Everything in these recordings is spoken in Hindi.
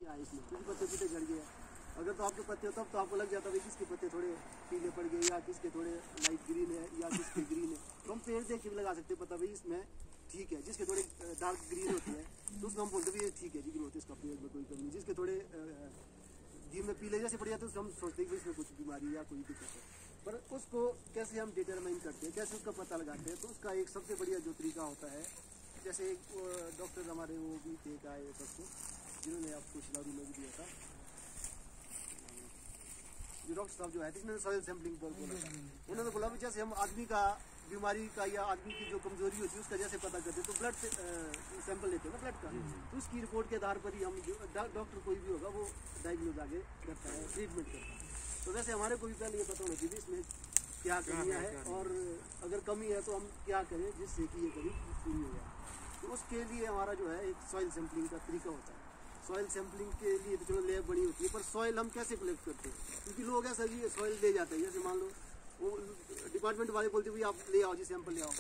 इसमें कुछ पत्ते पीछे झड़ गए, अगर तो आपके पत्ते हो तब तो आपको लग जाता है किसके पत्ते थोड़े पीले पड़ गए या किसके थोड़े लाइट ग्रीन है या किसके ग्रीन है, तो हम पेड़ देख के भी लगा सकते हैं पता भाई इसमें ठीक है। जिसके थोड़े डार्क ग्रीन होते हैं तो उसको हम बोलते हैं ये ठीक है जी ग्रोथ इसका पेड़ में कोई कमी नहीं। जिसके थोड़े घी में पीले जैसे पड़ जाते हैं तो हम सोचते हैं कि इसमें कुछ बीमारी या कोई दिक्कत है। पर उसको कैसे हम डिटरमाइन करते हैं, कैसे उसका पता लगाते हैं, तो उसका एक सबसे बढ़िया जो तरीका होता है, जैसे एक डॉक्टर हमारे वो भी थे का है सबको जिन्होंने आपको शिलारू में भी दिया था, जो डॉक्टर साहब जो है जिन्होंने सॉइल सैंपलिंग पर बोला था, उन्होंने बोला कि जैसे हम आदमी का बीमारी का या आदमी की जो कमजोरी होती है उसका जैसे पता करते हैं तो ब्लड सैंपल लेते हैं ना ब्लड का, तो उसकी रिपोर्ट के आधार पर ही हम जो डॉक्टर कोई भी होगा वो डायग्नोज आगे करता है, ट्रीटमेंट करता है। तो वैसे हमारे को भी पहले ये पता होना चाहिए इसमें क्या कमियाँ है और अगर कमी है तो हम क्या करें जिससे कि ये कमी पूरी हो जाए। तो उसके लिए हमारा जो है एक सॉइल सैंपलिंग का तरीका होता है। सॉइल सैंपलिंग के लिए तो चलो लैब बनी होती है, पर सॉइल हम कैसे कलेक्ट करते हैं, क्योंकि लोग ऐसा भी सॉइल ले जाते हैं, जैसे मान लो वो डिपार्टमेंट वाले बोलते हैं आप ले आओ जी सैंपल ले आओ।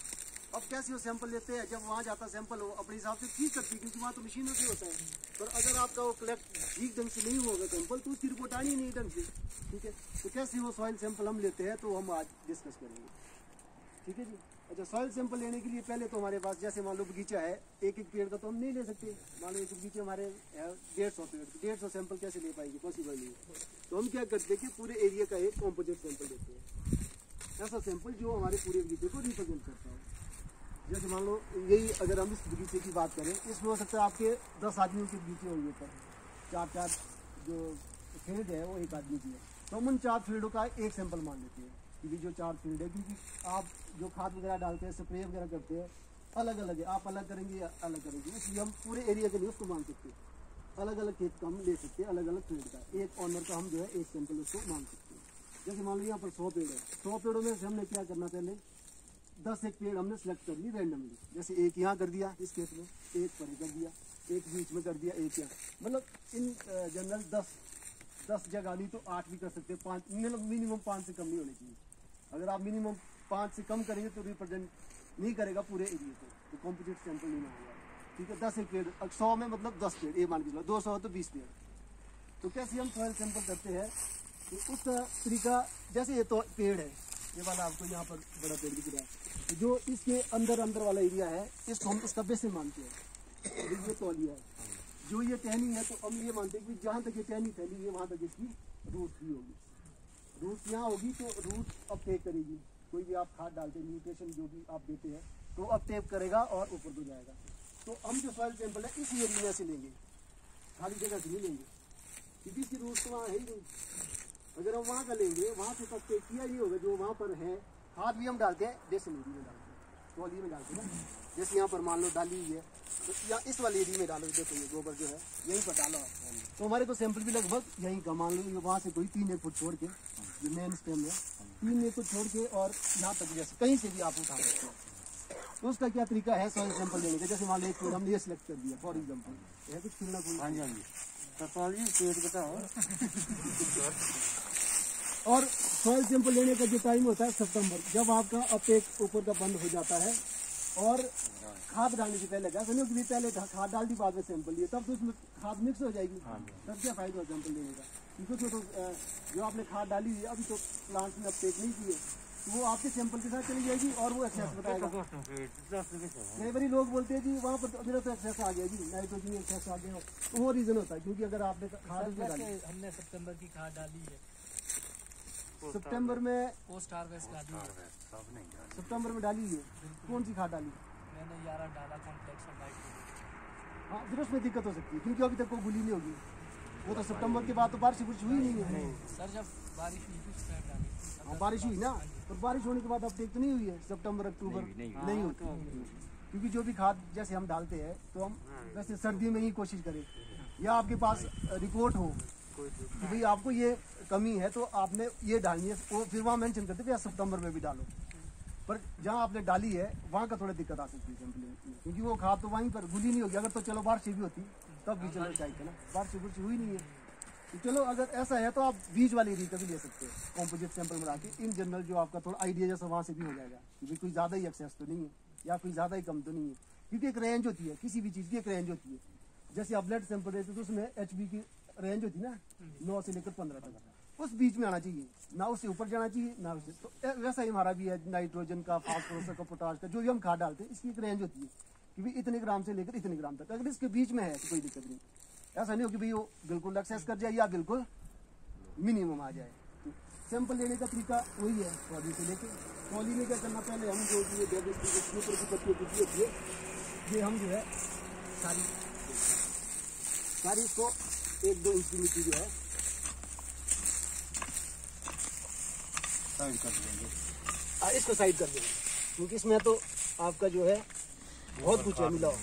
अब कैसे वो सैंपल लेते हैं, जब वहाँ जाता सैंपल हो अपने हिसाब से ठीक करती है क्योंकि वहाँ तो मशीनों से होता है, पर अगर आपका वो कलेक्ट ठीक ढंग से नहीं होगा सैंपल तो उसकी रिपोर्ट आनी नहीं ढंग से, ठीक है। तो कैसे वो सॉइल सैंपल हम लेते हैं तो हम आज डिस्कस करेंगे, ठीक है जी। अच्छा, सॉइल सैंपल लेने के लिए पहले तो हमारे पास जैसे मान लो बगीचा है, एक एक पेड़ का तो हम नहीं ले सकते, मान लो एक बगीचे हमारे 150 पेड़, 150 सैंपल कैसे ले पाएंगे, पॉसिबल नहीं है। तो हम क्या करते हैं कि पूरे एरिया का एक कॉम्पोजिट सैंपल लेते हैं, ऐसा सैंपल जो हमारे पूरे बगीचे को रिप्रेजेंट करता है। जैसे मान लो यही अगर हम इस बगीचे की बात करें, इसमें हो सकता है आपके 10 आदमियों के बगीचे होंगे, पर 4 जो फील्ड है वो एक आदमी की है, तो हम उन 4 फील्डों का एक सैंपल मान लेते हैं कि जो 4 फील्ड है, क्योंकि आप जो खाद वगैरह डालते हैं स्प्रे वगैरह करते हैं अलग अलग है, आप अलग करेंगे या अलग करेंगे, इसलिए हम पूरे एरिया के लिए उसको मान सकते हैं। अलग अलग खेत का हम ले सकते हैं, अलग अलग फील्ड का एक ऑनर का हम जो है एक सैंपल उसको मान सकते हैं। जैसे मान लो यहाँ पर 100 पेड़ है, 100 पेड़ों में से हमने क्या करना, पहले 10 एक पेड़ हमने सेलेक्ट कर ली रैंडमली, जैसे एक यहाँ कर दिया इस खेत में, एक परे कर दिया, एक बीच में कर दिया, एक यहाँ, मतलब इन जनरल 10 जगह ली तो 8 भी कर सकते हैं, 5 मिनिमम 5 से कम नहीं होनी चाहिए। अगर आप मिनिमम 5 से कम करेंगे तो रिप्रेजेंट नहीं करेगा पूरे एरिया को, तो कॉम्पोजिट सैंपल नहीं होगा, ठीक है। 10 एक पेड़ 100 में मतलब 10 पेड़, ये मान के चलो 200 तो 20 पेड़। तो कैसे हम सॉइल सैंपल करते हैं, तो उस तरीका, जैसे ये तो पेड़ है, ये वाला आपको यहाँ पर बड़ा पेड़ दिख रहा है, तो जो इसके अंदर वाला एरिया है इसको हम इसका बेसिन मानते हैं, ये तौलिया है। जो ये टहनी है तो हम ये मानते हैं कि जहाँ तक ये टहनी फैली है वहाँ तक इसकी रूट भी होगी, रूट यहाँ होगी तो रूट अपटेक करेगी, कोई भी आप खाद डालते हैं न्यूट्रिशन जो भी आप देते हैं तो अपटेक करेगा और ऊपर तो जाएगा। तो हम जो सॉइल सैंपल है इसी एरिया से लेंगे, खाली जगह से नहीं लेंगे, क्योंकि इसकी रूट तो वहाँ है ही नहीं। अगर हम वहाँ का लेंगे वहाँ से अपटेक किया ही होगा, जो वहाँ पर है। खाद भी हम डालते हैं बेसिन एरिया में डालते हैं, ट्रॉली में डालते हैं ना, जैसे यहाँ पर मान लो डाली हुई है तो या इस वाले एरिया में डालो, देखो ये गोबर जो है यहीं पर डालो, तो हमारे को सैंपल भी लगभग यहीं का मान लो, वहाँ से कोई 3-1 फुट छोड़ के, ये मेन स्टेम है 3-1 फुट छोड़ के और यहाँ तक जैसे कहीं से भी आप उठा सकते हो। तो उसका क्या तरीका है सॉइल सैंपल लेने का, जैसे मान लो एक पेड़ हमने ये सिलेक्ट कर दिया फॉर एग्जाम्पल, है कुछ खिलना कोई, हाँ जी पेड़ बताओ। और सॉइल सैंपल लेने का जो टाइम होता है सितंबर, जब आपका अपटेक ऊपर का बंद हो जाता है और खाद डालने से पहले, जैसे नहीं कि पहले खाद डाल दी बाद में सैंपल लिए, तब तो उसमें खाद मिक्स हो जाएगी, तब क्या फायदा है सैंपल लेने का, क्योंकि तो जो आपने खाद डाली है अभी तो प्लांट में अपटेक नहीं किए, तो वो आपके सैंपल के साथ चली जाएगी और वो एक्सेस बताएगा। कई बार लोग बोलते हैं जी वहाँ पर मेरा तो एक्सेस आ गया जी, नाइट्रोजन एक्सेस आ गया, तो वो रीजन होता है क्योंकि अगर आपने खाद डाली, हमने सितंबर की खाद डाली है, सितंबर में पोस्ट हार्वेस्ट डाली है, सितंबर में डाली है, कौन सी खाद डाली? मैंने 11 डाला कॉम्प्लेक्स और नाइट्रोजन। हाँ, फिर उसमें दिक्कत हो सकती है क्योंकि अभी तक वो गुली नहीं होगी, वो तो सितंबर के बाद तो बारिश कुछ हुई नहीं है। सर जब बारिश हुई कुछ टाइम डाली, हाँ बारिश हुई ना, तो बारिश होने के बाद अपटेक तो नहीं हुई है, सितंबर अक्टूबर नहीं होती, क्योंकि जो भी खाद जैसे हम डालते हैं तो हम वैसे सर्दी में ही कोशिश करें, या आपके पास रिपोर्ट हो कि भाई आपको ये कमी है तो आपने ये डालनी है, वो फिर वहाँ मेंशन करते हैं सितंबर में भी डालो, पर जहाँ आपने डाली है वहाँ का थोड़ा दिक्कत आ सकती है सैंपलिंग, क्योंकि वो खाद तो वहीं पर गुली नहीं होगी। अगर तो चलो बारिश भी होती तब भी चलो चाहिए ना, बारिश हुई नहीं है, तो चलो अगर ऐसा है तो आप बीज वाली एरिया भी ले सकते हैं कॉम्पोजिट सैंपल बना के। इन जनरल जो आपका थोड़ा आइडिया जैसा वहाँ से भी हो जाएगा कि कोई ज़्यादा ही एक्सेस तो नहीं है या कोई ज़्यादा ही कम तो नहीं है, क्योंकि एक रेंज होती है किसी भी चीज़ की, एक रेंज होती है। जैसे आप ब्लड सैंपल लेते तो उसमें HB की रेंज होती है ना 9 से लेकर 15 तक, उस बीच में आना चाहिए, ना उससे ऊपर जाना चाहिए ना उससे। तो वैसा ही हमारा भी है नाइट्रोजन का, फास्फोरस का, पोटाश का, जो भी हम खाद डालते हैं इसकी एक रेंज होती है कि भाई इतने ग्राम से लेकर इतने ग्राम तक। अगर इसके बीच में है तो कोई दिक्कत नहीं, ऐसा नहीं हो कि भाई वो बिल्कुल एक्सेस कर जाए या बिल्कुल मिनिमम आ जाए। सैंपल लेने का तरीका वही है पौली से लेके। पौली में क्या करना, पहले हम जो ये ये हम जो है सारी इसको 1-2 इंच की मिट्टी जो है साइड कर देंगे, इसको साइड कर देंगे, क्योंकि इसमें तो आपका जो है बहुत कुछ है मिला हो।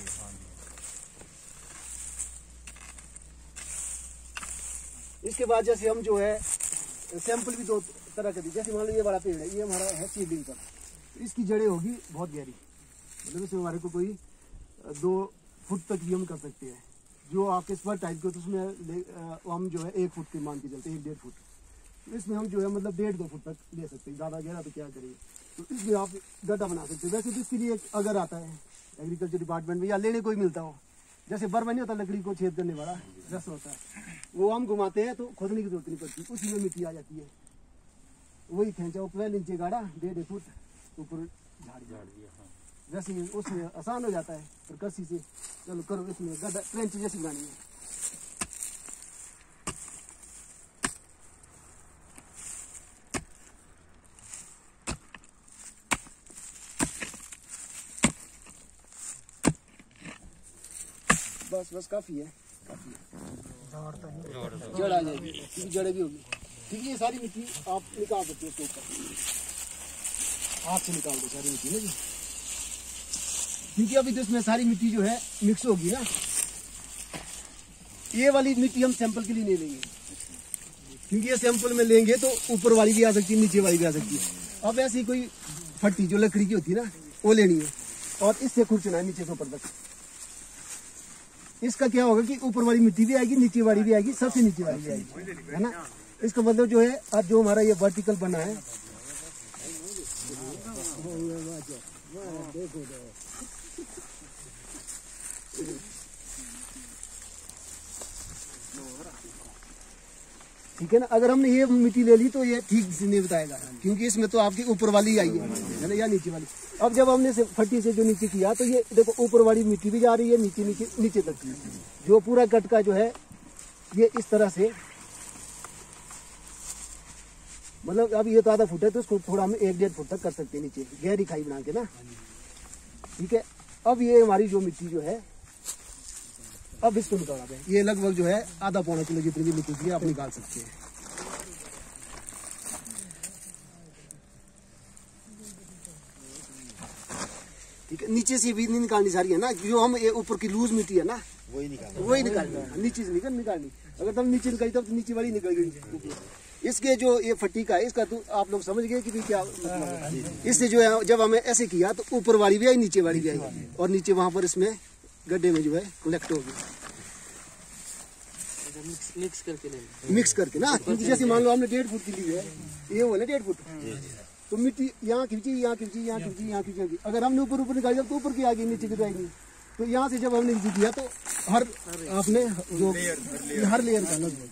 इसके बाद जैसे हम जो है सैंपल भी 2 तरह के दिए, जैसे मान लो ये बड़ा पेड़ है, ये हमारा है सीडलिंग पर, इसकी जड़ें होगी बहुत गहरी, मतलब इसमें हमारे को कोई 2 फुट तक भी हम कर सकते हैं। जो आपके स्पर टाइप के तो उसमें हम जो है 1 फुट के मान के चलते हैं, 1-1.5 फुट। तो इसमें हम जो है मतलब 1.5-2 फुट तक ले सकते हैं, ज़्यादा गहरा तो क्या करिए। तो इसमें आप गड्ढा बना सकते हैं। वैसे तो इसके लिए अगर आता है एग्रीकल्चर डिपार्टमेंट में या लेने कोई मिलता हो, जैसे बर्मा नहीं होता लकड़ी को छेद करने वाला रस होता है, वो हम घुमाते हैं तो खोदने की जरूरत नहीं पड़ती, उसी में मिट्टी आ जाती है। वही खींचा ऊपर नीचे गाड़ा 1.5 फुट ऊपर झाड़ दिया, वैसे ही उसमें आसान हो जाता है। फिर कसी से चलो करो, इसमें गड्ढा ट्रेंच जैसी बनानी है। बस काफी है, जड़ आ जाएगी, क्योंकि जड़ भी होगी। ठीक है, ये सारी मिट्टी आप निकाल सकते हो, हाथ से निकाल दो सारी मिट्टी ना जी, क्योंकि अभी तो इसमें सारी मिट्टी जो है मिक्स होगी ना। ये वाली मिट्टी हम सैंपल के लिए नहीं लेंगे, क्योंकि ये सैंपल में लेंगे तो ऊपर वाली भी आ सकती है, नीचे वाली भी आ सकती है। अब ऐसी कोई फट्टी जो लकड़ी की होती है ना, वो लेनी है और इससे खुरचना है नीचे से ऊपर तक। इसका क्या होगा कि ऊपर वाली मिट्टी भी आएगी, नीचे वाली भी आएगी, सबसे नीचे वाली भी आएगी, है ना। इसका मतलब जो है अब जो हमारा ये वर्टिकल बना है, ठीक है ना। अगर हमने ये मिट्टी ले ली तो ये ठीक से नहीं बताएगा, क्योंकि इसमें तो आपकी ऊपर वाली आई है ना, या नीचे वाली। अब जब हमने फट्टी से जो नीचे किया तो ये देखो ऊपर वाली मिट्टी भी जा रही है, नीचे तक जो पूरा कट का जो है ये इस तरह से, मतलब अब ये तो आधा फुट है तो इसको थोड़ा हम 1-1.5 फुट तक कर सकते हैं नीचे, गहरी खाई बना के ना। ठीक है, अब ये हमारी जो मिट्टी जो है, अब इसको निकाला है, ये लगभग जो है आधा-पौना किलो जितनी भी मिट्टी की आप निकाल सकते हैं। ठीक है, नीचे से भी नहीं निकालनी सारी है ना, जो हम ये ऊपर की लूज मिट्टी है ना वही निकालनी, नीचे से निकालनी। अगर तुम नीचे निकाली तब तो नीचे वाली निकल गई। इसके जो ये फट्टी का है, इसका तो आप लोग समझ गए कि भी क्या मतलब है। इससे जो है जब हमें ऐसे किया तो ऊपर वाली भी आई, नीचे वाली भी आई, और नीचे वहां पर इसमें गड्ढे में जो है कलेक्ट होगी। मिक्स करके ना, क्योंकि जैसे मान लो हमने 1.5 फुट की ली है, ये वो है 1.5 फुट, तो मिट्टी यहाँ खींची, यहाँ खींची, यहाँ खींची, यहाँ खींची। अगर हमने ऊपर निकाली जब तो ऊपर की आ गई, नीचे की जाएगी। तो यहाँ से जब हमने नीचे किया तो हर आपने जो हर लेयर का लगभग,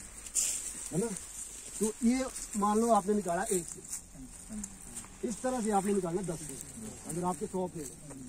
है ना। तो ये मान लो आपने निकाला 1 से, इस तरह से आपने निकालना 10 से। अगर आपके 100 पेड़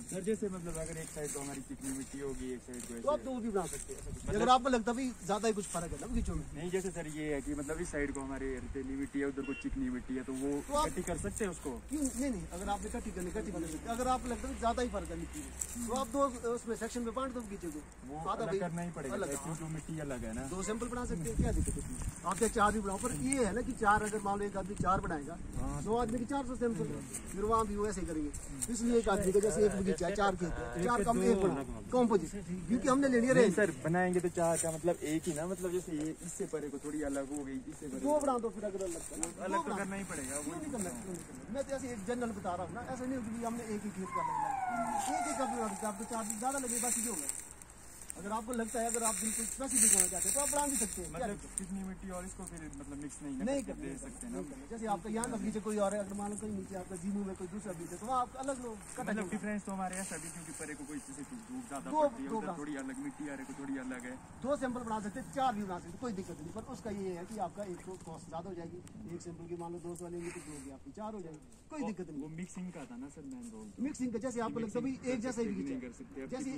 सर, जैसे मतलब अगर एक साइड तो हमारी चिकनी मिट्टी होगी, एक साइड को तो आप 2 भी बना सकते हैं। अगर आपको लगता भी ज्यादा ही कुछ फर्क है ना बीचों में, नहीं, जैसे सर ये है कि मतलब इस साइड को हमारे रेतीली मिट्टी है, उधर को चिकनी मिट्टी है, तो वो इकट्ठी कर सकते हैं उसको। क्यों नहीं, अगर आपने इकट्ठी करनी बना सकते हैं। अगर आपको लगता है ज्यादा ही फर्क है मिट्टी में, तो आप 2 उसमें सेक्शन में बांट दो बीचों को, वो अलग करना ही पड़ेगा, क्योंकि मिट्टी अलग है ना। 2 सैंपल बना सकते हैं, क्या दिक्कत है। आप 4 भी बनाओ, पर ये है ना कि 4 अगर मान लो एक आदमी 4 बनाएगा, 2 आदमी की 400 सैंपल, फिर वहाँ भी वो ऐसे करेंगे। इसलिए एक आदमी का जैसे एक बगीचा है, 4 खेत है, 4 कम 1 बना कॉम्पोजिट, क्योंकि हमने लेनी है रेंज। सर बनाएंगे तो 4 का मतलब एक ही ना, मतलब जैसे ये इससे परे को थोड़ी अलग हो गई, इससे परे 2 बना दो, फिर अगर अलग तो करना ही पड़ेगा। वो नहीं करना, मैं तो ऐसे एक जनरल बता रहा हूँ ना, ऐसा नहीं होगी हमने एक ही खेत कर लेना, एक ही कर लेना, आप तो 4 दिन ज्यादा लगे, बाकी जो होगा अगर आपको लगता है अगर आप बिल्कुल स्पेसिफिक होना चाहते हैं तो आप बढ़ा भी सकते हैं। मतलब कितनी मिट्टी और इसको फिर मतलब मिक्स नहीं कर दे सकते हैं ना। जैसे आपका यहाँ का बीज है कोई और है, अगर मान लो कहीं नीचे आपका जीमू में कोई दूसरा बीज है तो वहाँ आप अलग लो। मतलब डिफरेंस तो हमारे ऐसा भी क्योंकि परे को कोई जैसे धूप ज्यादा पड़ती है उधर थोड़ी अलग मिट्टी आ रही है थोड़ी अलग है। 2 सैंपल बना सकते हैं, 4 भी बना सकते हैं, कोई दिक्कत नहीं। पर उसका ये है कि आपका एक तो कॉस्ट ज़्यादा हो जाएगी, एक सैंपल की मान लो 200 लेंगे तो 2 आपकी 4 हो जाएगी, कोई दिक्कत नहीं। वो मिक्सिंग का था ना सर मेन रोल। मिक्सिंग का जैसे आपको लगता है भाई एक जैसा ही नहीं कर सकते, जैसे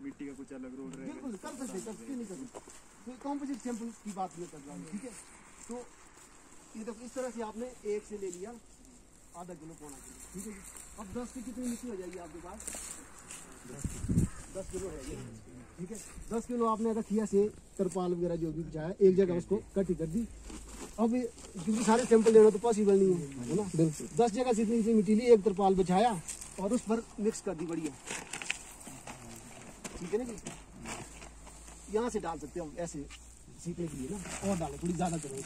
मिट्टी का कुछ अलग रोल रहेगा। बिल्कुल कर सकते, नहीं कर सकते। तो कॉम्पोजिट सैंपल की बात मैं कर रहा हूँ, ठीक है। तो ये देखो इस तरह से आपने एक से ले लिया आधा किलो पौना किलो, ठीक है जी। अब 10 की कितनी मिट्टी हो जाएगी आपके पास? 10 किलो है ये, ठीक है। 10 किलो आपने रखी ऐसे तरपाल वगैरह जो भी बिछाया एक जगह उसको कटी कर दी। अब क्योंकि सारे सैंपल लेना तो पॉसिबल नहीं है ना, बिल्कुल 10 जगह से इतनी मिट्टी ली, एक तरपाल बिछाया और उस पर मिक्स कर दी बढ़िया, ठीक है ना जी। यहाँ से डाल सकते हो ऐसे सीखने के लिए ना, और डालो थोड़ी ज़्यादा करो,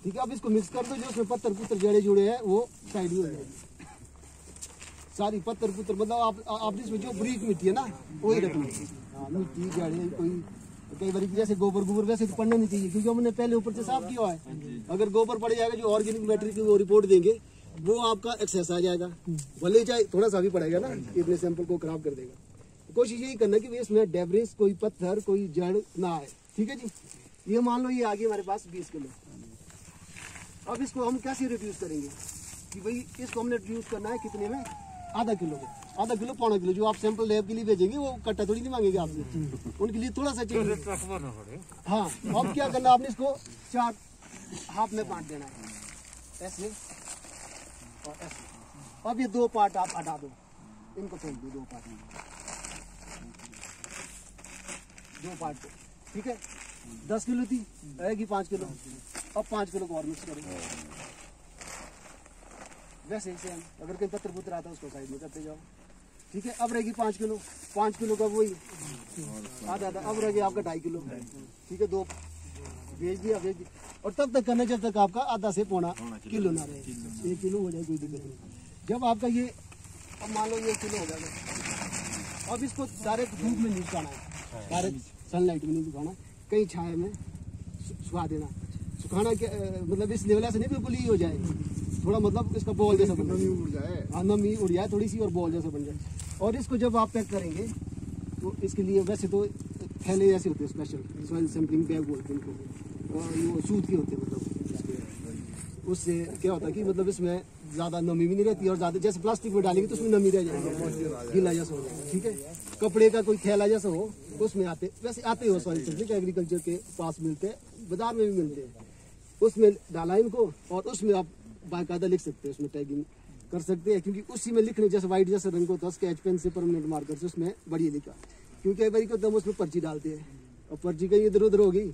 ठीक है। अब इसको मिक्स कर दो, जो उसमें पत्थर पुत्तर जड़े जुड़े हैं वो साइड में हो जाएगी सारी पत्थर पुत्तर, मतलब आप इसमें जो ब्रीक मिट्टी है ना वही रखनी है। हाँ मिट्टी जड़े कोई कई बार जैसे गोबर गोबर वैसे तो पड़ना नहीं चाहिए क्योंकि हमने पहले ऊपर से साफ किया है। अगर गोबर पड़ जाएगा जो ऑर्गेनिक मैटर की वो रिपोर्ट देंगे वो आपका एक्सेस आ जाएगा, भले चाहे थोड़ा सा भी पड़ेगा ना, इतने सैंपल को खराब कर देगा। कोशिश यही करना कि इसमें डेब्रिस कोई पत्थर कोई जड़ ना आए, ठीक है जी। ये मान लो ये आ गई हमारे पास 20 किलो। अब इसको हम कैसे रिड्यूस करेंगे कि भाई इसको हमने रिड्यूस करना है कितने में? आधा किलो में, आधा किलो पौना किलो। जो आप सैंपल लैब के लिए भेजेंगे वो कट्टा थोड़ी नहीं मांगेंगे आपसे, उनके लिए थोड़ा सा चाहिए। हाँ अब क्या करना आपने इसको 4 हाफ में बांट देना है, ऐसे और ऐसे। अब ये 2 पार्ट आप हटा दो, इनको फेंक दो 2 पार्ट में, 2 पार्ट को, ठीक है। 10 किलो थी रहेगी 5 किलो, अब 5 किलो को और मिक्स करो वैसे ही सेम। अगर कहीं पत्थर पुत्र आता है उसको साइड में करते जाओ, ठीक है। अब रहेगी 5 किलो, 5 किलो का वही आधा आधा, अब रह गया आपका 2.5 किलो, ठीक है। 2 भेज दिया और तब तक करना जब तक आपका आधा से पौना किलो ना रहे। 1 किलो हो जाए कोई दिक्कत नहीं। जब आपका ये अब मान लो 1 किलो हो जाएगा, अब इसको डायरेक्ट धूप में नहीं सुखाना है, डायरेक्ट सनलाइट में नहीं सुखाना, कहीं छाया में सुखा देना। सुखाना क्या मतलब इस लेवल से नहीं बिल्कुल ही हो जाए, थोड़ा मतलब इसका बॉल जैसा बन जाए, हाँ नमी उड़ जाए थोड़ी सी और बॉल जैसा बन जाए। और इसको जब आप पैक करेंगे तो इसके लिए वैसे तो थैले जैसे होते हैं स्पेशल सॉइल सैंपलिंग बैग बोलते हैं इनको, और ये सूत के होते हैं। मतलब उससे क्या होता है कि मतलब इसमें ज़्यादा नमी भी नहीं रहती और ज़्यादा जैसे प्लास्टिक में डालेंगे तो उसमें नमी रह जाएगी, गीला जैसा हो जाएगा, ठीक है। कपड़े का कोई थैला जैसा हो तो उसमें वैसे आते हो सॉइल सैंपलिंग एग्रीकल्चर के पास मिलते हैं, बाजार में भी मिलते हैं, उसमें डाला इनको और उसमें आप बाकायदा लिख सकते हैं, उसमें टैगिंग कर सकते हैं। क्योंकि उसी में लिखने जैसे वाइट जैसे रंग होता है स्केच पेन से परमानेंट मार्कर से उसमें बढ़िया लिखा, क्योंकि एक बार को दम उसमें पर्ची डालते हैं और पर्ची कहीं इधर उधर होगी,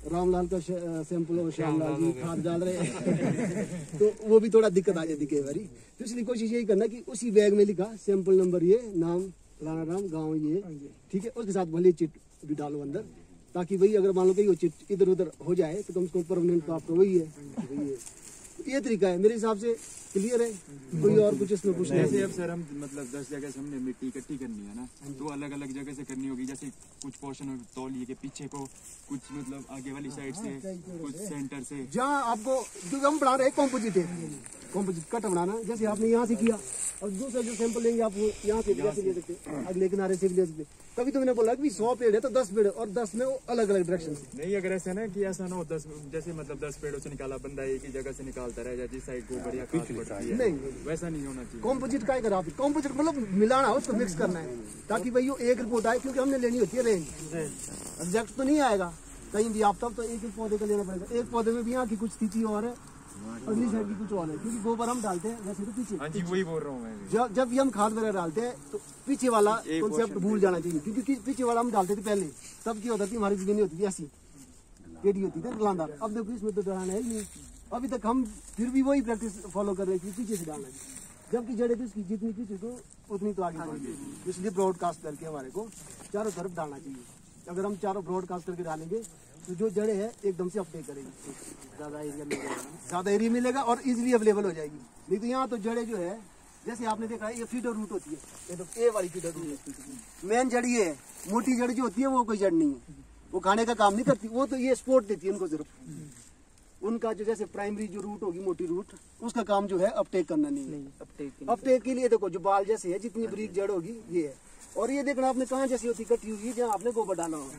रामलाल का सैंपल और श्यामलाल जी खाद डाल रहे हैं तो वो भी थोड़ा दिक्कत आ जाती कई बार। तो इसलिए कोशिश यही करना कि उसी बैग में लिखा सैंपल नंबर ये, नाम फलाना नाम, गाँव ये, ठीक है। उसके साथ भले चिट भी डालो अंदर, ताकि वही अगर मान लो कि वो चिट इधर उधर हो जाए तो कम से कम परमानेंट तो आपका वही है। ये तरीका है मेरे हिसाब से, क्लियर है? कोई और कुछ इसमें पूछना है? जैसे अब सर हम मतलब 10 जगह से हमने मिट्टी इकट्ठी करनी है ना, तो अलग अलग जगह से करनी होगी। जैसे कुछ पोर्शन तौलिए के पीछे को, कुछ मतलब आगे वाली साइड से, कुछ सेंटर से, जहाँ आपको जो हम बना रहे हैं कॉम्पोजिट है, कॉम्पोजिट कट बनाना। जैसे आपने यहाँ से किया और दूसरा जो सैंपल लेंगे आप वो यहाँ से ले सकते, अगले किनारे से भी ले सकते। कभी तो मैंने बोला कि 100 पेड़ है तो 10 पेड़ और 10 में वो अलग अलग डायरेक्शन से। नहीं अगर ऐसा ना कि ऐसा ना हो 10 जैसे मतलब 10 पेड़ों से निकाला बंदा एक ही जगह से निकालता रह जाए जिस साइड को बढ़िया खाद पड़ती है, नहीं वैसा नहीं होना चाहिए। कॉम्पोजिट का करा, कॉम्पोजिट मतलब मिलाना है, उसको मिक्स करना है ताकि भाई वो एक रिपोर्ट आए, क्योंकि हमने लेनी होती है रेंज, एग्जैक्ट तो नहीं आएगा कहीं भी आप, तब तो एक एक पौधे का लेना पड़ेगा। एक पौधे में भी यहाँ की कुछ स्थिति और है, अगली साइड की कुछ और है, क्योंकि गोबर हम डालते हैं वैसे तो पीछे। हाँ जी वही बोल रहा हूँ मैं। जब भी हम खाद वगैरह डालते हैं तो पीछे वाला कॉन्सेप्ट भूल जाना चाहिए, क्योंकि पीछे वाला हम डालते थे पहले, तब क्या होता थी हमारी जमीन होती थी ऐसी टेढ़ी होती थी ढलानदार। अब देखो इसमें तो डराना है ही नहीं, अभी तक हम फिर भी वही प्रैक्टिस फॉलो कर रहे थे पीछे से डालना, जबकि जड़े थी उसकी जितनी पीछे को उतनी तो आगे बढ़ेगी। इसलिए ब्रॉडकास्ट करके हमारे को चारों तरफ डालना चाहिए। अगर हम चारों ब्रॉडकास्ट करके डालेंगे तो जो जड़े है एकदम से अपडेट करेगी, ज़्यादा एरिया मिलेगा और इजीली अवेलेबल हो जाएगी। नहीं तो यहाँ तो जड़े जो है जैसे आपने देखा है ये फीडर रूट होती है, ये तो ए वाली फीडर रूट है। मेन जड़ ये है, मोटी जड़ जो होती है वो कोई जड़ नहीं है, वो खाने का काम नहीं करती, वो तो ये सपोर्ट देती है उनको सिर्फ। उनका जो जैसे प्राइमरी जो रूट होगी मोटी रूट, उसका काम जो है अपटेक करना नहीं है। अपटेक के लिए देखो जो बाल जैसे है, जितनी बारीक जड़ होगी ये है। और ये देखना आपने कहाँ जैसी होती इकट्ठी हुई है, जहाँ आपने गोबर डाला होगा।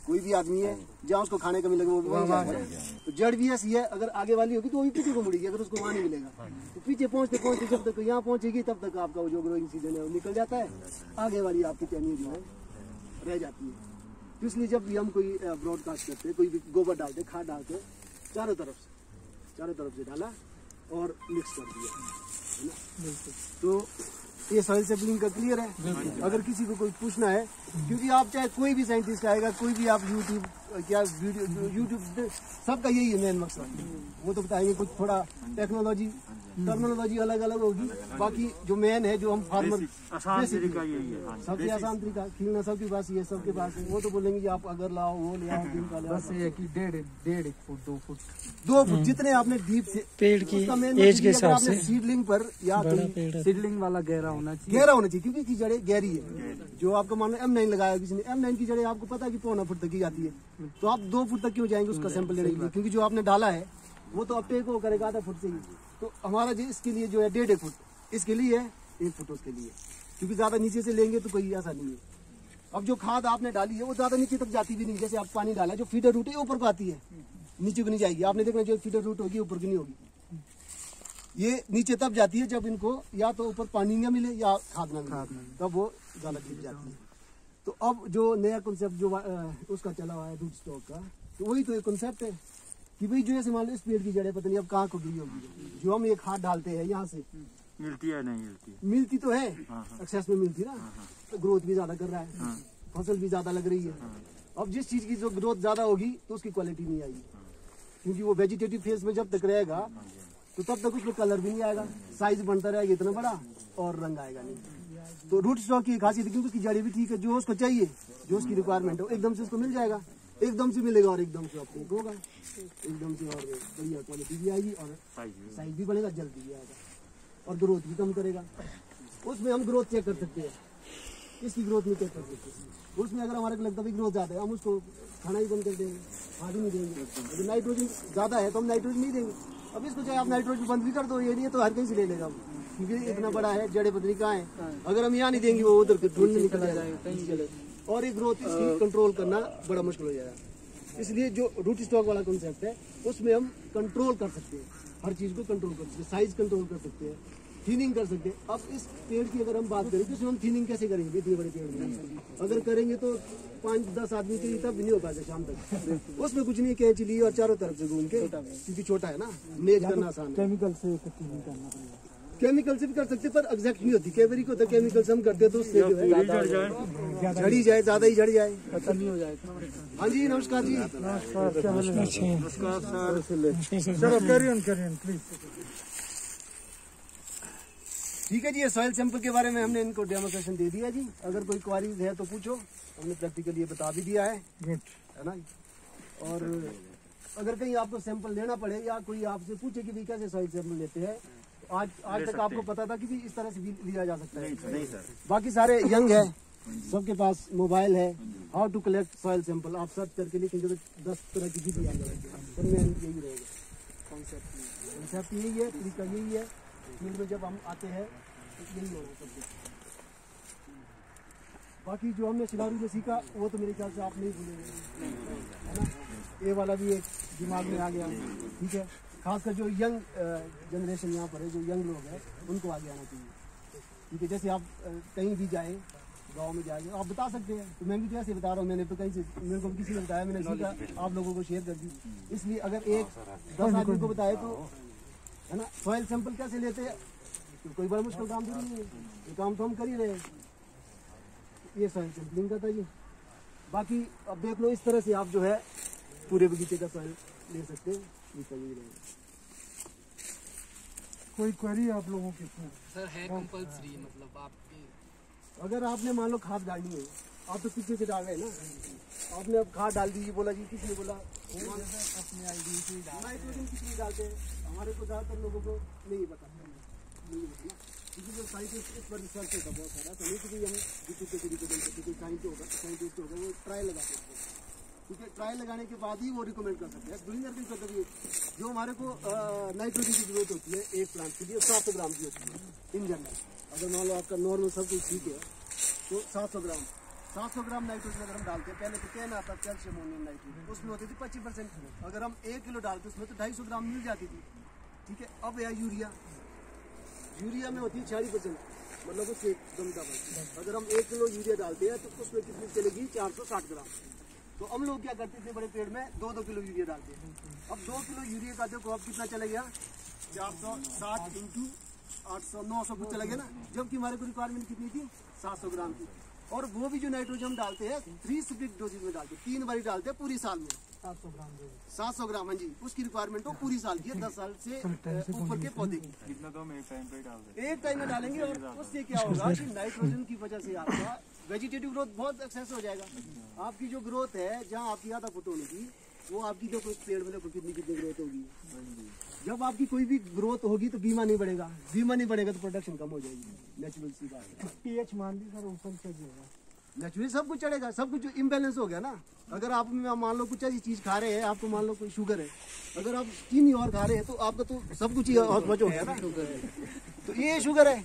कोई भी आदमी है जहाँ उसको खाने का मिलेगा वो भी वहीं जाएगा। तो जड़ भी ऐसी है, अगर आगे वाली होगी तो वो भी पीछे को मुड़ेगी, अगर उसको वहाँ नहीं मिलेगा तो पीछे पहुँचते पहुँचते जब तक यहाँ पहुँचेगी तब तक आपका वो जो ग्रोइंग सीजन है वो निकल जाता है, आगे वाली आपकी टहनी जो है रह जाती है। तो इसलिए जब भी हम कोई ब्रॉडकास्ट करते हैं, कोई भी गोबर डालते, खाद डालते, चारों तरफ से डाला और मिक्स कर दिया, है ना। तो ये सॉइल सैंपलिंग का क्लियर है। अगर किसी को कोई पूछना है, क्योंकि आप चाहे कोई भी साइंटिस्ट आएगा, कोई भी आप यूट्यूब क्या वीडियो यूट्यूब सबका यही है मेन मकसद, वो तो बताएंगे कुछ थोड़ा टेक्नोलॉजी टर्मिनोलॉजी अलग अलग होगी, बाकी जो मेन है जो हम फार्मर आसान तरीका यही है। सबसे आसान तरीका खीलना सबके पास ही है, सबके पास है। वो तो बोलेंगे कि आप अगर लाओ वो ले आओ, दिन का ले आओ। बस ये कि 1.5 फुट 2 फुट 2 फुट जितने आपने डीप से पेड़ की एज के हिसाब से सीडलिंग पर या सीडलिंग वाला गहरा होना चाहिए, गहरा होना चाहिए, क्योंकि इसकी जड़ें गहरी है। जो आपका मान लो M9 लगाया किसी ने, M9 की जड़ें आपको पता है कि 1.25 फुट तक की जाती है, तो आप 2 फुट तक क्यों जाएंगे उसका सैंपल लेने के लिए, क्योंकि जो आपने डाला है वो तो अपटेक को करेगा आधा फुट से ही। तो हमारा जो इसके लिए जो है 1.5 फुट इसके लिए है, 1 फुट उसके लिए, क्योंकि ज्यादा नीचे से लेंगे तो कोई ऐसा नहीं है। अब जो खाद आपने डाली है वो ज्यादा नीचे तक जाती भी नहीं, जैसे आप पानी डाला, जो फीडर रूट है ऊपर को आती है, नीचे को नहीं जाएगी। आपने देखना जो फीडर रूट होगी ऊपर की नहीं होगी, ये नीचे तब जाती है जब इनको या तो ऊपर पानी ना मिले या खाद ना मिले, तब वो ज्यादा खिंच जाती है। तो अब जो नया कॉन्सेप्ट जो उसका चला हुआ है रूट स्टॉक का, तो वही तो एक कॉन्सेप्ट है कि भाई जो ऐसे मान लो इस पेड़ की जड़ें पता नहीं अब कहाँ को गई होगी, जो हम एक खाद डालते हैं यहाँ से मिलती है नहीं मिलती, मिलती तो है, एक्सेस में मिलती ना, तो ग्रोथ भी ज्यादा कर रहा है, फसल भी ज्यादा लग रही है। अब जिस चीज की जो ग्रोथ ज्यादा होगी तो उसकी क्वालिटी नहीं आएगी, क्योंकि वो वेजिटेटिव फेज में जब तक रहेगा तो तब तक उसमें कलर भी नहीं आएगा, साइज बनता रहेगा इतना बड़ा और रंग आएगा नहीं। तो रूट स्टॉक की खासियत है क्योंकि उसकी जड़ें भी ठीक है, जो उसको चाहिए, जो उसकी रिक्वायरमेंट है एकदम से उसको मिल जाएगा, एकदम से मिलेगा और एकदम से अपने होगा, एकदम से और बढ़िया क्वालिटी भी आएगी और साइज भी बढ़ेगा, जल्दी भी आएगा और ग्रोथ भी कम करेगा। उसमें हम ग्रोथ चेक कर सकते हैं, इसकी ग्रोथ नहीं चेक कर सकते। उसमें अगर हमारे को लगता है ग्रोथ ज़्यादा है, हम उसको खाना ही बंद कर देंगे, खाद ही नहीं देंगे। अगर नाइट्रोजन ज़्यादा है तो हम नाइट्रोजन नहीं देंगे। अब इसको चाहे आप नाइट्रोजन बंद भी कर दो, ये नहीं है तो हर कहीं से ले लेगा, क्योंकि इतना बड़ा है, जड़े पत्नी कहाँ है, अगर हम यहाँ नहीं देंगे वो उधर ढूंढने निकल जाएगा और ये ग्रोथ इसकी कंट्रोल करना बड़ा मुश्किल हो जाएगा। इसलिए जो रूट स्टॉक वाला कॉन्सेप्ट है उसमें हम कंट्रोल कर सकते हैं, हर चीज़ को कंट्रोल कर सकते हैं, साइज कंट्रोल कर सकते हैं, थिनिंग कर सकते हैं। अब इस पेड़ की अगर हम बात करें तो इसमें हम थिनिंग कैसे करेंगे, इतने बड़े पेड़ में अगर करेंगे तो 5-10 आदमी के लिए तब भी नहीं हो पाएगा शाम तक। उसमें कुछ नहीं, कैंची ली और चारों तरफ से घूम के, क्योंकि छोटा है ना, मेज करना आसान है। केमिकल से करना पड़ेगा, केमिकल से भी कर सकते पर एग्जैक्ट नहीं होती, कई बारी को तो केमिकल से हम करते तो उससे जो है झड़ी जाए, ज्यादा ही झड़ जाए, खत्म नहीं हो जाए। हाँ जी नमस्कार जी, नमस्कार प्लीज। ठीक है जी, ये सॉइल सैंपल के बारे में हमने इनको डेमोस्ट्रेशन दे दिया जी। अगर कोई क्वारीज है तो पूछो, हमने प्रैक्टिकली ये बता भी दिया है ना। और अगर कहीं आपको सैंपल लेना पड़े या कोई आपसे पूछे कि भाई कैसे सॉइल सैंपल लेते हैं, तो आज तक आपको पता था कि भी इस तरह से भी लिया जा सकता है। नहीं सर, बाकी सारे यंग है, सबके पास मोबाइल है, how to collect soil sample आप सर्च करके लिखेंगे तो 10 तरह की वीडियो आ जाएगी, सब में यही रहेगा। कॉन्सेप्ट यही है, तरीका यही है। फील्ड में जब हम आते हैं तो यही होना सब कुछ। बाकी जो हमने सिलारू में सीखा वो तो मेरे ख्याल से आप नहीं भूलेंगे, है ना। ये वाला भी एक दिमाग में आ गया, ठीक है। खासकर जो यंग जनरेशन यहाँ पर है, जो यंग लोग हैं, उनको आगे आना चाहिए, क्योंकि जैसे आप कहीं भी जाएँ, गांव में जाएंगे आप बता सकते हैं, तो मैं भी तो ऐसे बता रहा हूँ, मैंने तो कहीं से मेरे को किसी ने बताया, मैंने सीखा, आप लोगों को शेयर कर दी। इसलिए अगर 10 आदमी को बताए तो, है ना। सॉइल सैंपल कैसे लेते हैं, तो कोई बड़ा मुश्किल काम तो नहीं है, ये काम तो हम कर ही रहे हैं। ये सॉइल सैंपलिंग का था जी। बाकी अब देख लो, इस तरह से आप जो है पूरे बगीचे का सॉइल ले सकते हैं, ये सही रहेगा। कोई क्वेरी आप लोगों की? सर है कंपल्सरी, मतलब आपके अगर आपने मान लो खाद डालनी है, आप तो पीछे से डाल रहे हैं ना, आपने अब खाद डाल दी, बोला जी किसी ने बोला अपने आईडी से नाइट्रोजन कितनी डालते हैं, हमारे को ज़्यादातर लोगों को नहीं पता, क्योंकि जो साइंटिस्ट इस पर रिसर्च होता बहुत सारा, तो नहीं कि हम किसी के रिकमेंड करते, कोई साइंटिस्ट होगा वो ट्रायल लगाते हैं, ठीक है। ट्रायल लगाने के बाद ही वो रिकमेंड कर सकते हैं। ग्रीन अर्किंग पद्धति जो हमारे को नाइट्रोजन की जरूरत होती है एक प्लांट के लिए 700 ग्राम की होती है इन जनरल। अगर मान लो आपका नॉर्मल सब कुछ ठीक है तो 700 ग्राम नाइट्रोजन अगर हम डालते हैं, पहले तो क्या ना आता कैल्शियम अमोनियम नाइट्रोजन, उसमें होती थी 25%। अगर हम 1 किलो डालते उसमें तो 250 ग्राम मिल जाती थी, ठीक है। अब यह यूरिया में होती है 40%, मतलब उससे एकदम डबल। अगर हम 1 किलो यूरिया डालते हैं तो उसमें कितनी चलेगी 460 ग्राम। तो हम लोग क्या करते थे, बड़े पेड़ में 2-2 किलो यूरिया डालते हैं। अब 2 किलो यूरिया का देखो अब कितना चला गया, 460 इंटू 800 900 कुछ चला गया ना, जबकि हमारे को रिक्वायरमेंट कितनी थी 700 ग्राम की। और वो भी जो नाइट्रोजन हम डालते हैं 3 स्प्लिट डोजेज में डालते हैं, 3 बारी डालते हैं पूरी साल में 700 ग्राम। हाँ जी, उसकी रिक्वायरमेंट हो पूरी साल की है, 10 साल से ऊपर के पौधे की। कितना तो हम एक टाइम पे डाल देते एक टाइम में डालेंगे और उससे क्या होगा कि नाइट्रोजन की वजह से आपका वेजिटेटिव ग्रोथ बहुत एक्सेस हो जाएगा। आपकी जो ग्रोथ है जहाँ आपकी आधा फुट होने की, वो आपकी देखो इस पेड़ में देखो कितनी ग्रोथ होगी। जब आपकी कोई भी ग्रोथ होगी तो बीमा नहीं बढ़ेगा, बीमा नहीं बढ़ेगा तो प्रोडक्शन कम हो जाएगी। नेचुरल सी बात है। पीएच मान ली सर ऊपर से जो है नेचुरली सब कुछ चढ़ेगा, सब कुछ इम्बेलेंस हो गया ना। अगर आप मान लो कुछ ऐसी चीज खा रहे हैं, आपको मान लो कोई शुगर है, अगर आप चीनी और खा रहे हैं तो आपका तो सब कुछ ही बच हो गया ना। तो ये शुगर है।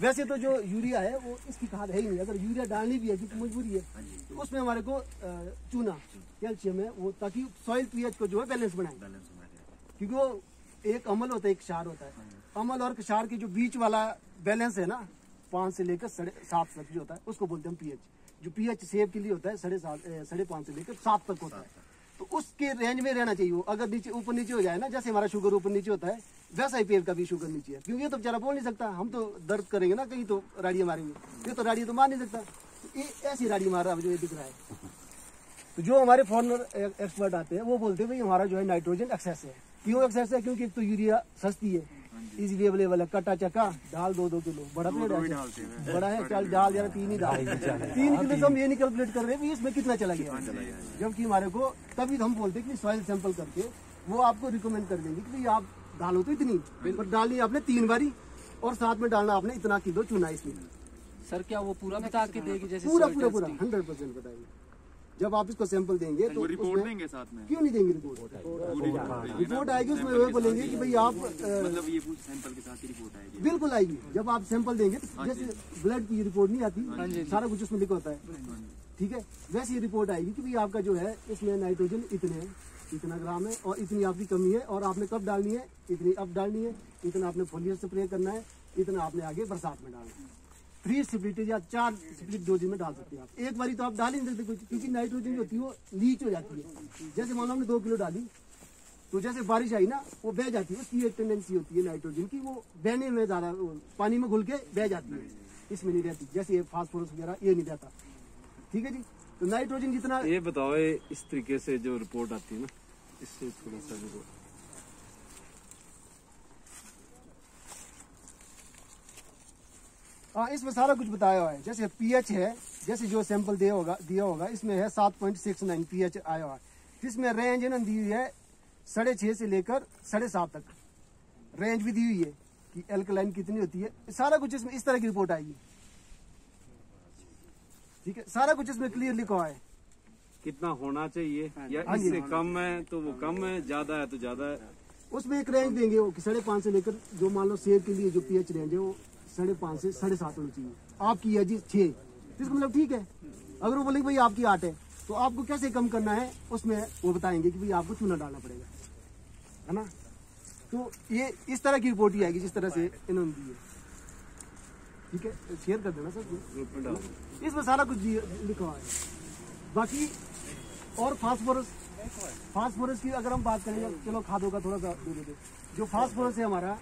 वैसे तो जो यूरिया है वो इसकी खाद है ही नहीं, अगर यूरिया डालनी भी है क्योंकि मजबूरी है, तो उसमें हमारे को चूना कैल्शियम है वो, ताकि सॉइल पीएच को जो है बैलेंस बनाए। क्योंकि वो एक अम्ल होता है एक क्षार होता है, अम्ल और क्षार के जो बीच वाला बैलेंस है ना 5 से लेकर 7.5 तक जो होता है उसको बोलते हैं पीएच। जो पीएच सेब के लिए होता है 5.5 से लेकर 7 तक होता है। तो उसके रेंज में रहना चाहिए वो। अगर नीचे ऊपर नीचे हो जाए ना, जैसे हमारा शुगर ऊपर नीचे होता है वैसा ही पेड़ का भी शुगर नीचे है, क्योंकि ये तो बेचारा बोल नहीं सकता। हम तो दर्द करेंगे ना कहीं तो राड़ियाँ मारेंगे, ये तो राड़ियाँ तो मार नहीं सकता। तो ये ऐसी राड़ी मार रहा है जो ये दिख रहा है। तो जो हमारे फॉरेनर एक्सपर्ट आते हैं वो बोलते हैं भाई हमारा जो है नाइट्रोजन एक्सेस है। क्यों एक्सेस है? क्योंकि एक तो यूरिया सस्ती है, इजीली अवेलेबल है, कटा चक्का डाल 2-2 किलो। बड़ा पेड़ है, बड़ा है, चल डाल यार 3 ही डाल 3 किलो तो हम ये नहीं कैलकुलेट कर रहे हैं इसमें कितना चला गया। जबकि हमारे को तभी हम बोलते हैं कि सॉइल सैंपल करके वो आपको रिकमेंड कर देंगे कि भाई आप डालो तो इतनी, पर डालनी आपने 3 बारी और साथ में डालना आपने इतना किलो चुना इसमें। सर क्या वो पूरा बता के देगी जैसे पूरा 100% बताएंगे। जब आप इसको सैंपल देंगे तो रिपोर्ट देंगे साथ में। क्यों नहीं देंगे रिपोर्ट आएगी उसमें वो बोलेंगे कि भाई आप मतलब ये सैंपल के साथ ही रिपोर्ट आएगी। बिल्कुल आएगी। जब आप सैंपल देंगे तो जैसे ब्लड की रिपोर्ट नहीं आती, सारा कुछ उसमें लिखा होता है, ठीक है, वैसे ही रिपोर्ट आएगी कि भाई आपका जो है इसमें नाइट्रोजन इतना ग्राम है और इतनी आपकी कमी है और आपने कब डालनी है, इतनी अब डालनी है, इतना आपने फोलियर स्प्रे करना है, इतना आपने आगे बरसात में डालना है। 3 स्प्लिट या 4 स्प्लिट डोज में डाल सकते हैं आप। एक बारी तो आप डाल ही नहीं सकते कुछ, क्योंकि नाइट्रोजन जो होती है वो लीच हो जाती है। जैसे मान लो हमने 2 किलो डाली तो जैसे बारिश आई ना वो बह जाती है, उसकी एक टेंडेंसी होती है नाइट्रोजन की, वो बहने में ज़्यादा पानी में घुल के बह जाती है, इसमें नहीं रहती। जैसे ये फास्फोरस वगैरह ये नहीं रहता, ठीक है जी। तो नाइट्रोजन जितना ये बताओ, इस तरीके से जो रिपोर्ट आती है ना, इससे थोड़ा सा देखो। हाँ, इसमें सारा कुछ बताया हुआ है। जैसे पीएच है, जैसे जो सैंपल दिया होगा इसमें है 7.69 पीएच आया हुआ है। इसमें रेंज है ना दी हुई है 6.5 से लेकर 7.5 तक रेंज भी दी हुई है कि एल्कलाइन कितनी होती है। सारा कुछ इसमें इस तरह की रिपोर्ट आएगी, ठीक है, सारा कुछ इसमें क्लियर लिखा हुआ है। कितना होना चाहिए या इससे कम है तो वो कम है, ज्यादा है तो ज्यादा है। उसमें एक रेंज देंगे वो 5.5 से लेकर, जो मान लो सेब के लिए जो पीएच रेंज है वो 5.5 से 7.5 होनी चाहिए। आपकी है जी 6, इसका मतलब ठीक है। अगर वो बोले भाई आपकी 8 है तो आपको कैसे कम करना है उसमें वो बताएंगे कि भाई आपको चूना डालना पड़ेगा, है ना। तो ये इस तरह की रिपोर्ट ही आएगी जिस तरह से इन्होंने दी है, ठीक है। शेयर कर देना सर, इसमें सारा कुछ लिखा हुआ है। बाकी और फास्फोरस की अगर हम बात करेंगे, चलो खादों का थोड़ा सा दे देते। जो फास्फोरस है हमारा,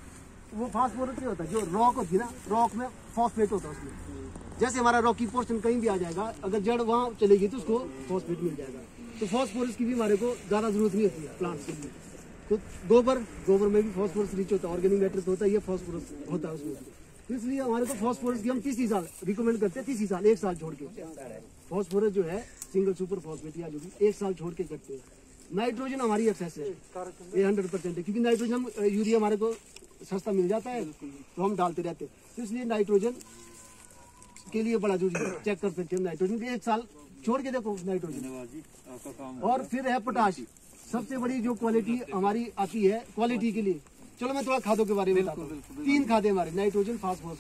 वो फास्फोरस क्या होता है, जो रॉक होती है ना, रॉक में फॉस्फेट होता है उसमें। जैसे हमारा रॉकी पोर्शन कहीं भी आ जाएगा, अगर जड़ वहाँ चलेगी तो उसको फॉस्फेट मिल जाएगा। तो फॉस्फोरस की भी हमारे को ज़्यादा जरूरत नहीं होती है प्लांट्स के लिए। तो गोबर में भी फॉस्फोरस रिच होता है, ऑर्गेनिक मैटर तो होता है, ये फॉस्फोरस होता है उसमें। तो इसलिए हमारे को फॉस्फोरस की हम 30 साल रिकमेंड करते हैं, 30 साल, 1 साल छोड़ के। फॉस्फोरस जो है सिंगल सुपर फॉस्फेट या जो भी 1 साल छोड़ के करते हैं। नाइट्रोजन हमारी एक्सेस है, ये 100% है, क्योंकि नाइट्रोजन यूरिया हमारे को सस्ता मिल जाता है तो हम डालते रहते हैं। तो इसलिए नाइट्रोजन के लिए बड़ा जरूरी है, चेक कर सकते हैं नाइट्रोजन के 1 साल छोड़ के देखो नाइट्रोजन। और फिर है पोटाश, सबसे बड़ी जो क्वालिटी हमारी आती है क्वालिटी के लिए। चलो मैं थोड़ा खादों के बारे में बताता हूँ। 3 खादें हमारे नाइट्रोजन, फास्फोरस।